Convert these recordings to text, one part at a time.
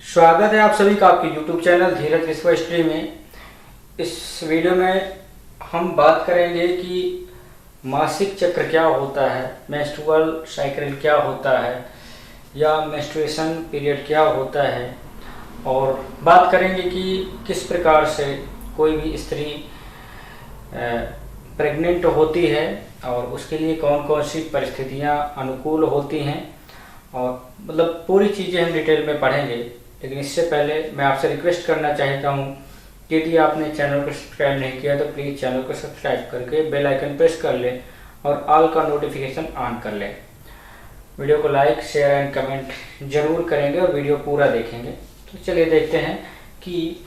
स्वागत है आप सभी का आपके YouTube चैनल धीरज विश्व हिस्ट्री में। इस वीडियो में हम बात करेंगे कि मासिक चक्र क्या होता है, मेंस्ट्रुअल साइकिल क्या होता है या मेंस्ट्रुएशन पीरियड क्या होता है, और बात करेंगे कि किस प्रकार से कोई भी स्त्री प्रेग्नेंट होती है और उसके लिए कौन कौन सी परिस्थितियां अनुकूल होती हैं, और मतलब पूरी चीज़ें हम डिटेल में पढ़ेंगे। लेकिन इससे पहले मैं आपसे रिक्वेस्ट करना चाहता हूं कि यदि आपने चैनल को सब्सक्राइब नहीं किया तो प्लीज़ चैनल को सब्सक्राइब करके बेल आइकन प्रेस कर लें और ऑल का नोटिफिकेशन ऑन कर लें। वीडियो को लाइक शेयर एंड कमेंट जरूर करेंगे और वीडियो पूरा देखेंगे। तो चलिए देखते हैं कि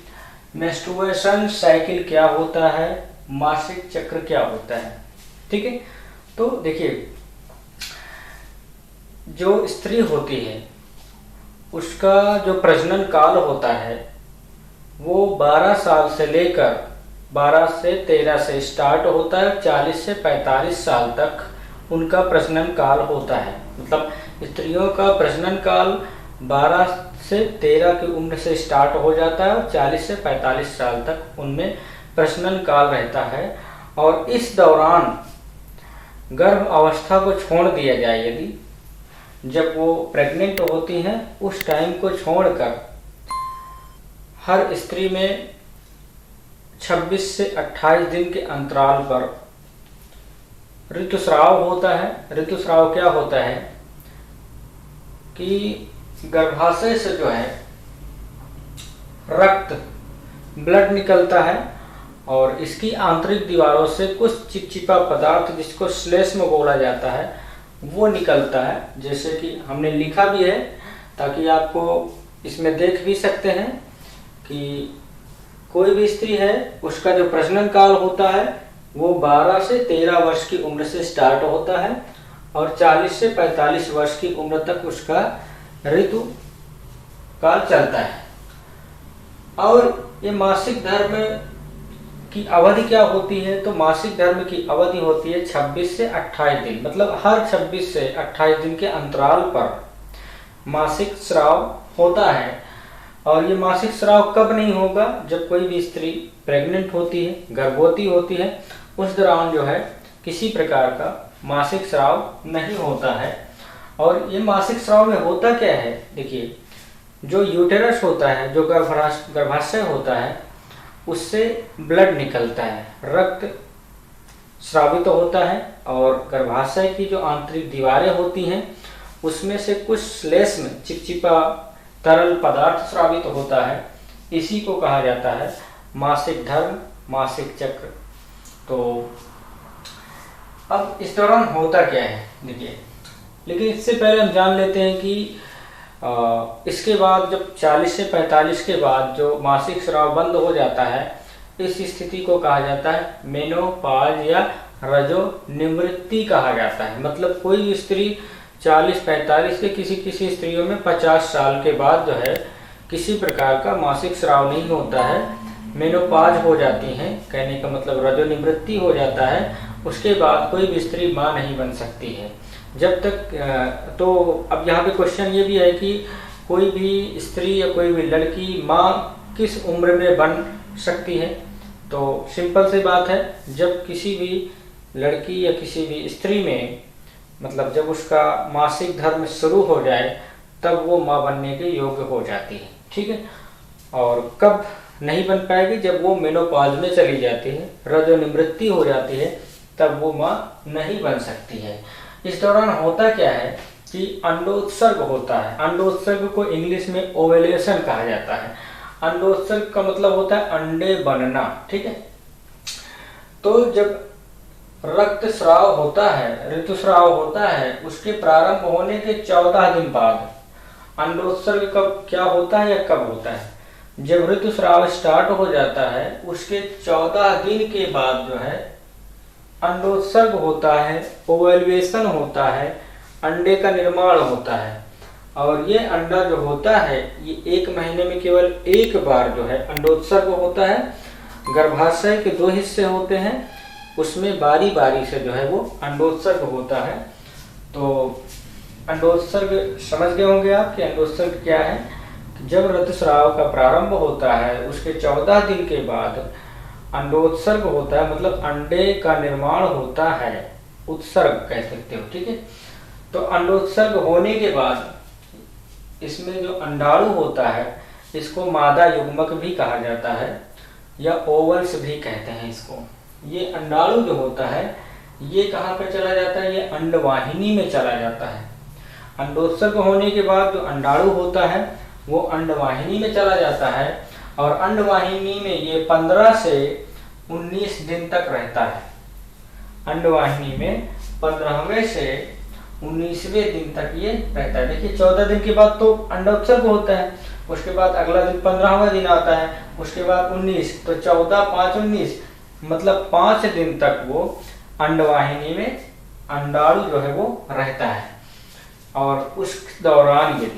मेंस्ट्रुएशन साइकिल क्या होता है, मासिक चक्र क्या होता है। ठीक है, तो देखिए, जो स्त्री होती है उसका जो प्रजनन काल होता है वो 12 साल से लेकर 12 से 13 से स्टार्ट होता है। 40 से 45 साल तक उनका प्रजनन काल होता है। मतलब स्त्रियों का प्रजनन काल 12 से 13 की उम्र से स्टार्ट हो जाता है और 40 से 45 साल तक उनमें प्रजनन काल रहता है। और इस दौरान गर्भ अवस्था को छोड़ दिया जाए, यदि जब वो प्रेग्नेंट होती हैं उस टाइम को छोड़कर हर स्त्री में 26 से 28 दिन के अंतराल पर ऋतुस्राव होता है। ऋतुस्राव क्या होता है कि गर्भाशय से जो है रक्त ब्लड निकलता है और इसकी आंतरिक दीवारों से कुछ चिपचिपा पदार्थ जिसको श्लेष्म बोला जाता है वो निकलता है। जैसे कि हमने लिखा भी है ताकि आपको इसमें देख भी सकते हैं कि कोई भी स्त्री है उसका जो प्रजनन काल होता है वो 12 से 13 वर्ष की उम्र से स्टार्ट होता है और 40 से 45 वर्ष की उम्र तक उसका ऋतु काल चलता है। और ये मासिक धर्म की अवधि क्या होती है, तो मासिक धर्म की अवधि होती है 26 से 28 दिन। मतलब हर 26 से 28 दिन के अंतराल पर मासिक स्राव होता है। और ये मासिक स्राव कब नहीं होगा, जब कोई भी स्त्री प्रेग्नेंट होती है, गर्भवती होती है, उस दौरान जो है किसी प्रकार का मासिक स्राव नहीं होता है। और ये मासिक स्राव में होता क्या है, देखिए, जो यूटेरस होता है, जो गर्भाशय होता है, उससे ब्लड निकलता है, रक्त स्रावित होता है और गर्भाशय की जो आंतरिक दीवारें होती हैं उसमें से कुछ श्लेष्म चिपचिपा तरल पदार्थ स्रावित होता है। इसी को कहा जाता है मासिक धर्म, मासिक चक्र। तो अब इस दौरान होता क्या है देखिए, लेकिन इससे पहले हम जान लेते हैं कि इसके बाद जब 40 से 45 के बाद जो मासिक स्राव बंद हो जाता है, इस स्थिति को कहा जाता है मेनोपॉज या रजोनिवृत्ति कहा जाता है। मतलब कोई स्त्री 40-45 के किसी स्त्रियों में 50 साल के बाद जो है किसी प्रकार का मासिक स्राव नहीं होता है, मेनोपॉज हो जाती हैं। कहने का मतलब रजोनिवृत्ति हो जाता है। उसके बाद कोई भी स्त्री माँ नहीं बन सकती है जब तक। तो अब यहाँ पे क्वेश्चन ये भी है कि कोई भी स्त्री या कोई भी लड़की माँ किस उम्र में बन सकती है। तो सिंपल सी बात है, जब किसी भी लड़की या किसी भी स्त्री में मतलब जब उसका मासिक धर्म शुरू हो जाए तब वो माँ बनने के योग्य हो जाती है। ठीक है, और कब नहीं बन पाएगी, जब वो मेनोपॉज में चली जाती है, रजोनिवृत्ति हो जाती है, तब वो माँ नहीं बन सकती है। इस दौरान होता क्या है कि अंडोत्सर्ग होता है। अंडोत्सर्ग को इंग्लिश में ओवेलेशन कहा जाता है। अंडोत्सर्ग का मतलब होता है अंडे बनना। ठीक है, तो जब रक्त स्राव होता है, ऋतुस्राव होता है, उसके प्रारंभ होने के 14 दिन बाद अंडोत्सर्ग कब क्या होता है या कब होता है, जब ऋतुस्राव स्टार्ट हो जाता है उसके 14 दिन के बाद जो है अंडोत्सर्ग होता है, ओवल्यूशन होता है, अंडे का निर्माण होता है। और ये अंडा जो होता है ये 1 महीने में केवल एक बार जो है अंडोत्सर्ग होता है। गर्भाशय के 2 हिस्से होते हैं, उसमें बारी बारी से जो है वो अंडोत्सर्ग होता है। तो अंडोत्सर्ग समझ गए होंगे आप कि अंडोत्सर्ग क्या है, जब ऋतुस्राव का प्रारंभ होता है उसके 14 दिन के बाद अंडोत्सर्ग होता है, मतलब अंडे का निर्माण होता है, उत्सर्ग कह सकते हो, ठीक है। तो अंडोत्सर्ग होने के बाद इसमें जो अंडाणु होता है इसको मादा युग्मक भी कहा जाता है या ओवल्स भी कहते हैं इसको। ये अंडाणु जो होता है ये कहाँ पर चला जाता है, ये अंडवाहिनी में चला जाता है। अंडोत्सर्ग होने के बाद जो अंडाणु होता है वो अंडवाहिनी में चला जाता है और अंडवाहिनी में ये 15 से 19 दिन तक रहता है। अंडवाहिनी में 15वें से 19वें दिन तक ये रहता है। देखिए 14 दिन के बाद तो अंडोत्सर्ग होता है, उसके बाद अगला दिन 15वां दिन आता है, उसके बाद 19, तो 14 5 19, मतलब 5 दिन तक वो अंडवाहिनी में अंडाणु जो है वो रहता है। और उस दौरान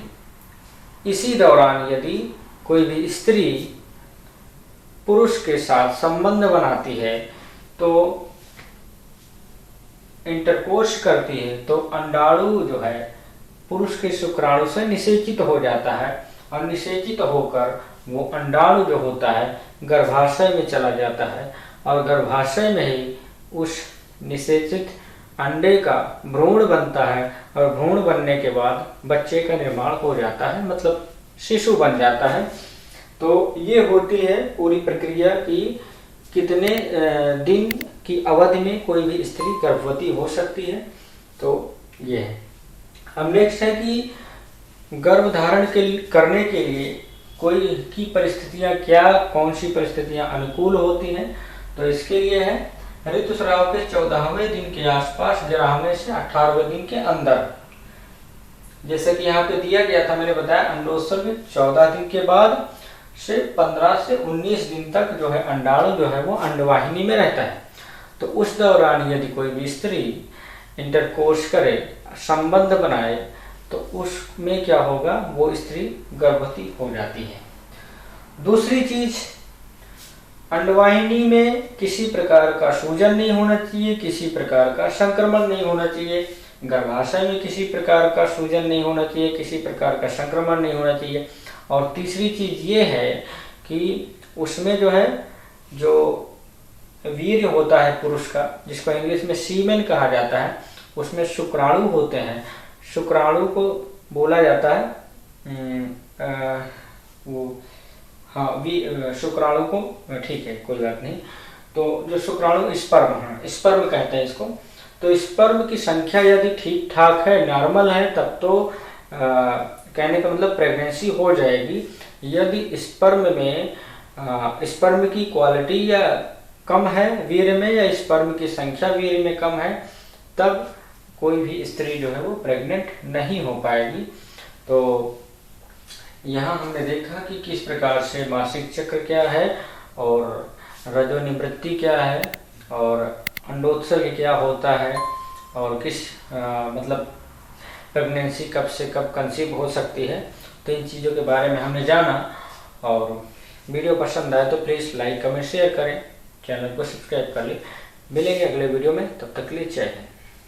इसी दौरान यदि कोई भी स्त्री पुरुष के साथ संबंध बनाती है तो इंटरकोर्स करती है तो अंडाणु जो है पुरुष के शुक्राणु से निषेचित हो जाता है और निषेचित होकर वो अंडाणु जो होता है गर्भाशय में चला जाता है और गर्भाशय में ही उस निषेचित अंडे का भ्रूण बनता है और भ्रूण बनने के बाद बच्चे का निर्माण हो जाता है, मतलब शिशु बन जाता है। तो ये होती है पूरी प्रक्रिया कि कितने दिन की अवधि में कोई भी स्त्री गर्भवती हो सकती है। तो ये है। अब नेक्स्ट है कि गर्भधारण करने के लिए कोई की परिस्थितियां क्या, कौन सी परिस्थितियां अनुकूल होती हैं। तो इसके लिए है ऋतुस्राव के 14वें दिन के आसपास 11वें से 18वें दिन के अंदर, जैसे कि यहाँ पे दिया गया था, मैंने बताया अंडोत्सर्ग 14 दिन के बाद से 15 से 19 दिन तक जो है अंडाणु जो है वो अंडवाहिनी में रहता है। तो उस दौरान यदि कोई भी स्त्री इंटरकोर्स करे, संबंध बनाए, तो उसमें क्या होगा, वो स्त्री गर्भवती हो जाती है। दूसरी चीज, अंडवाहिनी में किसी प्रकार का सूजन नहीं होना चाहिए, किसी प्रकार का संक्रमण नहीं होना चाहिए। गर्भाशय में किसी प्रकार का सूजन नहीं होना चाहिए, किसी प्रकार का संक्रमण नहीं होना चाहिए। और तीसरी चीज ये है कि उसमें जो है जो वीर्य होता है पुरुष का, जिसको इंग्लिश में सीमेन कहा जाता है, उसमें शुक्राणु होते हैं। शुक्राणु को बोला जाता है शुक्राणु को, ठीक है कोई बात नहीं। तो जो शुक्राणु स्पर्म कहते हैं इसको। तो स्पर्म की संख्या यदि ठीक ठाक है, नॉर्मल है, तब तो कहने का मतलब प्रेगनेंसी हो जाएगी। यदि स्पर्म की क्वालिटी या कम है वीर्य में, या स्पर्म की संख्या वीर्य में कम है, तब कोई भी स्त्री जो है वो प्रेग्नेंट नहीं हो पाएगी। तो यहाँ हमने देखा कि किस प्रकार से मासिक चक्र क्या है और रजोनिवृत्ति क्या है और अंडोत्सर्ग क्या होता है और किस मतलब प्रेगनेंसी कब से कब कंसीव हो सकती है। तो इन चीज़ों के बारे में हमने जाना। और वीडियो पसंद आए तो प्लीज़ लाइक कमेंट शेयर करें, चैनल को सब्सक्राइब कर लें। मिलेंगे अगले वीडियो में, तब तक के लिए जय हिंद।